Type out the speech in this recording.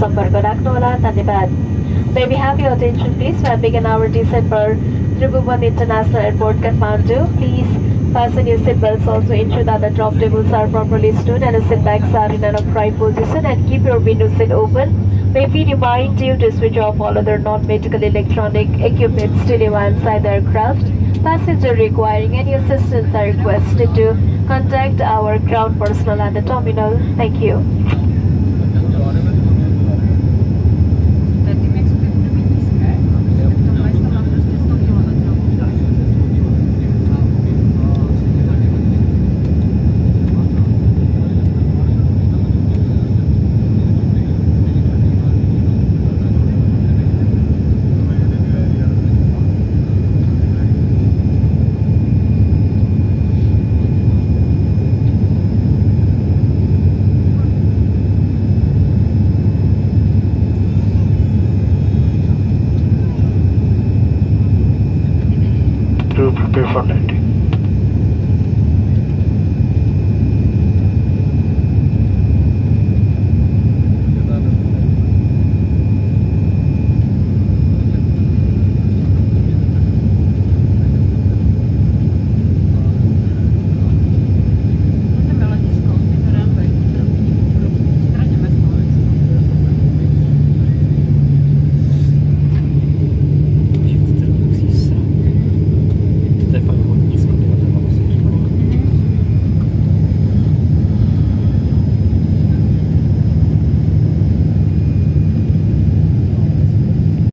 सम्पर्क राख्नुहोला धन्यवाद May we have your attention please when begin our descent for Tribhuvan International Airport Kathmandu. Please fasten your seatbelts. Also ensure that the drop tables are properly stood and the seat backs are in an upright position and keep your window seat open. May we remind you to switch off all other non-medical electronic equipment still while inside the aircraft. Passengers requiring any assistance are requested to contact our ground personnel at the terminal. Thank you. To prepare for landing.